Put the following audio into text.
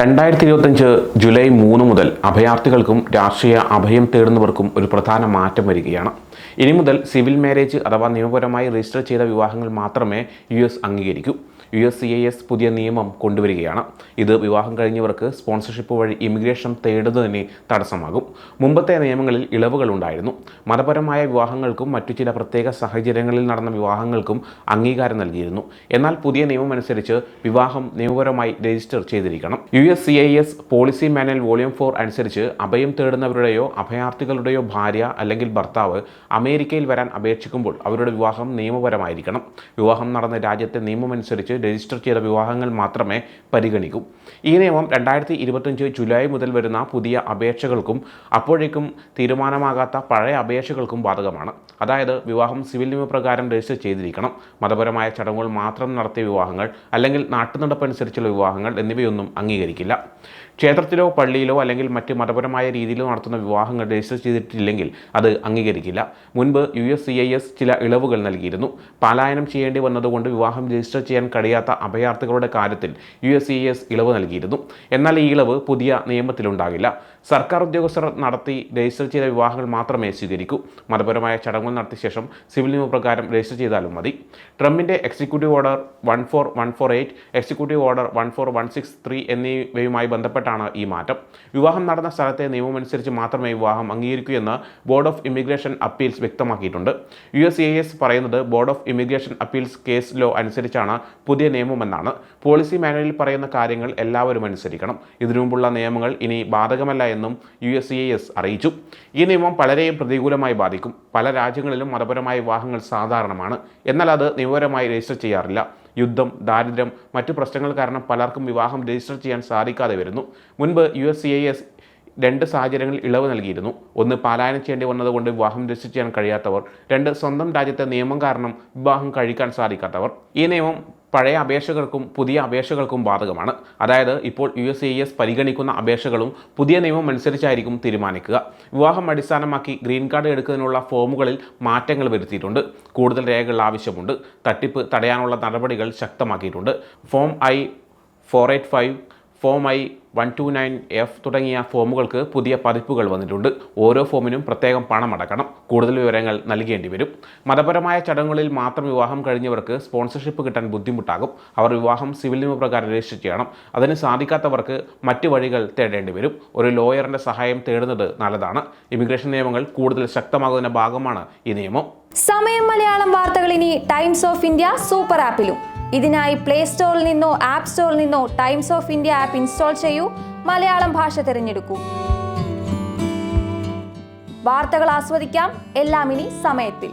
2025 July 3 മുതൽ അഭയാർത്ഥികൾക്കും രാഷ്ട്രീയ അഭയം തേടുന്നവർക്കും ഒരു പ്രധാന മാറ്റം വരികയാണ്. ഇനി മുതൽ സിവിൽ മാരേജ് അഥവാ നിയമപരമായി രജിസ്റ്റർ ചെയ്ത വിവാഹങ്ങൾ മാത്രമേ US അംഗീകരിക്കൂ. USCIS പുതിയ നിയമം കൊണ്ടുവരികയാണ്. ഇത് വിവാഹം കഴിഞ്ഞവർക്ക് സ്പോൺസർഷിപ്പ് വഴി ഇമിഗ്രേഷൻ തേടുന്നതിന് തടസ്സമാകും. മുമ്പത്തെ നിയമങ്ങളിൽ ഇളവുകൾ ഉണ്ടായിരുന്നു. മതപരമായ വിവാഹങ്ങൾക്കും മറ്റു ചില പ്രത്യേക സാഹചര്യങ്ങളിൽ നടന്ന വിവാഹങ്ങൾക്കും അംഗീകാരം നൽകിയിരുന്നു. എന്നാൽ പുതിയ നിയമം അനുസരിച്ച് വിവാഹം നിയമപരമായി രജിസ്റ്റർ ചെയ്തിരിക്കണം. USCIS പോളിസി മാനുവൽ വോളിയം 4 അനുസരിച്ച് അഭയം തേടുന്നവരുടെയോ അഭയാർത്ഥികളുടെയോ ഭാര്യ അല്ലെങ്കിൽ ഭർത്താവ് അമേരിക്കയിൽ വരാൻ അപേക്ഷിക്കുമ്പോൾ അവരുടെ വിവാഹം നിയമപരമായിരിക്കണം. വിവാഹം നടന്ന രാജ്യത്തെ നിയമമനുസരിച്ച് രജിസ്റ്റർ ചെയ്ത വിവാഹങ്ങൾ മാത്രമേ പരിഗണിക്കൂ. ഈ നിയമം 2025 ജൂലൈ മുതൽ വരുന്ന പുതിയ അപേക്ഷകൾക്കും അപ്പോഴേക്കും തീരുമാനമാകാത്ത പഴയ അപേക്ഷകൾക്കും ബാധകമാണ്. അതായത് വിവാഹം സിവിൽ നിയമപ്രകാരം രജിസ്റ്റർ ചെയ്തിരിക്കണം. മതപരമായ ചടങ്ങുകൾ മാത്രം നടത്തിയ വിവാഹങ്ങൾ അല്ലെങ്കിൽ നാട്ടുനടപ്പനുസരിച്ചുള്ള വിവാഹങ്ങൾ എന്നിവയൊന്നും അംഗീകരിക്കില്ല. ക്ഷേത്രത്തിലോ പള്ളിയിലോ അല്ലെങ്കിൽ മറ്റ് മതപരമായ രീതിയിലോ നടത്തുന്ന വിവാഹങ്ങൾ രജിസ്റ്റർ ചെയ്തിട്ടില്ലെങ്കിൽ അത് അംഗീകരിക്കില്ല. മുൻപ് USCIS ചില ഇളവുകൾ നൽകിയിരുന്നു. പലായനം ചെയ്യേണ്ടി വന്നതുകൊണ്ട് വിവാഹം രജിസ്റ്റർ ചെയ്യാൻ കഴിയാത്ത അഭയാർത്ഥികളുടെ കാര്യത്തിൽ USCIS ഇളവ് നൽകിയിരുന്നു. എന്നാൽ ഈ ഇളവ് പുതിയ നിയമത്തിലുണ്ടാകില്ല. സർക്കാർ ഉദ്യോഗസ്ഥർ നടത്തി രജിസ്റ്റർ ചെയ്ത വിവാഹങ്ങൾ മാത്രമേ സ്വീകരിക്കൂ. മതപരമായ ചടങ്ങുകൾ നടത്തിയ ശേഷം സിവിൽ നിയമപ്രകാരം രജിസ്റ്റർ ചെയ്താലും മതി. ട്രംപിൻ്റെ എക്സിക്യൂട്ടീവ് ഓർഡർ 14148, എക്സിക്യൂട്ടീവ് ഓർഡർ 14163 എന്നിവയുമായി ബന്ധപ്പെട്ടാണ് ഈ മാറ്റം. വിവാഹം നടന്ന സ്ഥലത്തെ നിയമമനുസരിച്ച് മാത്രമേ വിവാഹം അംഗീകരിക്കൂ എന്ന് ബോർഡ് ഓഫ് ഇമിഗ്രേഷൻ അപ്പീൽസ് വ്യക്തമാക്കിയിട്ടുണ്ട്. USCIS പറയുന്നത് board of immigration appeals case law അനുസരിച്ചാണ് പുതിയ നിയമമെന്നാണ്. പോളിസി മാനുവലിൽ പറയുന്ന കാര്യങ്ങൾ എല്ലാവരും അനുസരിക്കണം. ഇതിനു മുമ്പുള്ള നിയമങ്ങൾ ഇനി ബാധകമല്ല എന്നും USCIS അറിയിച്ചു. ഈ നിയമം പലരെയും പ്രതികൂലമായി ബാധിക്കും. പല രാജ്യങ്ങളിലും മതപരമായ വിവാഹങ്ങൾ സാധാരണമാണ്. എന്നാൽ അത് നിയമപരമായി രജിസ്റ്റർ ചെയ്യാറില്ല. യുദ്ധം, ദാരിദ്ര്യം, മറ്റു പ്രശ്നങ്ങൾ കാരണം പലർക്കും വിവാഹം രജിസ്റ്റർ ചെയ്യാൻ സാധിക്കാതെ വരുന്നു. മുൻപ് USCIS 2 സാഹചര്യങ്ങളിൽ ഇളവ് നൽകിയിരുന്നു. 1, പലായനം ചെയ്യേണ്ടി വന്നതുകൊണ്ട് വിവാഹം രജിസ്റ്റർ ചെയ്യാൻ കഴിയാത്തവർ. 2, സ്വന്തം രാജ്യത്തെ നിയമം കാരണം വിവാഹം കഴിക്കാൻ സാധിക്കാത്തവർ. ഈ നിയമം പഴയ അപേക്ഷകർക്കും പുതിയ അപേക്ഷകൾക്കും ബാധകമാണ്. അതായത് ഇപ്പോൾ USCIS പരിഗണിക്കുന്ന അപേക്ഷകളും പുതിയ നിയമം അനുസരിച്ചായിരിക്കും തീരുമാനിക്കുക. വിവാഹം അടിസ്ഥാനമാക്കി ഗ്രീൻ കാർഡ് എടുക്കുന്നതിനുള്ള ഫോമുകളിൽ മാറ്റങ്ങൾ വരുത്തിയിട്ടുണ്ട്. കൂടുതൽ രേഖകൾ ആവശ്യമുണ്ട്. തട്ടിപ്പ് തടയാനുള്ള നടപടികൾ ശക്തമാക്കിയിട്ടുണ്ട്. ഫോം I-485, ഫോം I-129F തുടങ്ങിയ ഫോമുകൾക്ക് പുതിയ പതിപ്പുകൾ വന്നിട്ടുണ്ട്. ഓരോ ഫോമിനും പ്രത്യേകം പണം അടക്കണം. കൂടുതൽ വിവരങ്ങൾ നൽകേണ്ടി വരും. മതപരമായ ചടങ്ങുകളിൽ മാത്രം വിവാഹം കഴിഞ്ഞവർക്ക് സ്പോൺസർഷിപ്പ് കിട്ടാൻ ബുദ്ധിമുട്ടാകും. അവർ വിവാഹം സിവിൽ നിയമപ്രകാരം രജിസ്റ്റർ ചെയ്യണം. അതിന് സാധിക്കാത്തവർക്ക് മറ്റ് വഴികൾ തേടേണ്ടി വരും. ഒരു ലോയറിൻ്റെ സഹായം തേടുന്നത് നല്ലതാണ്. ഇമിഗ്രേഷൻ നിയമങ്ങൾ കൂടുതൽ ശക്തമാകുന്നതിൻ്റെ ഭാഗമാണ് ഈ നിയമം. സമയം മലയാളം വാർത്തകൾ ഇനി ടൈംസ് ഓഫ് ഇന്ത്യ സൂപ്പർ ആപ്പിലും. ഇതിനായി പ്ലേ സ്റ്റോറിൽ നിന്നോ ആപ്പ് സ്റ്റോറിൽ നിന്നോ times of India app install ചെയ്യൂ. മലയാളം ഭാഷ തിരഞ്ഞെടുക്കൂ. വാർത്തകൾ ആസ്വദിക്കാം. എല്ലാം ഇനി സമയത്തിൽ.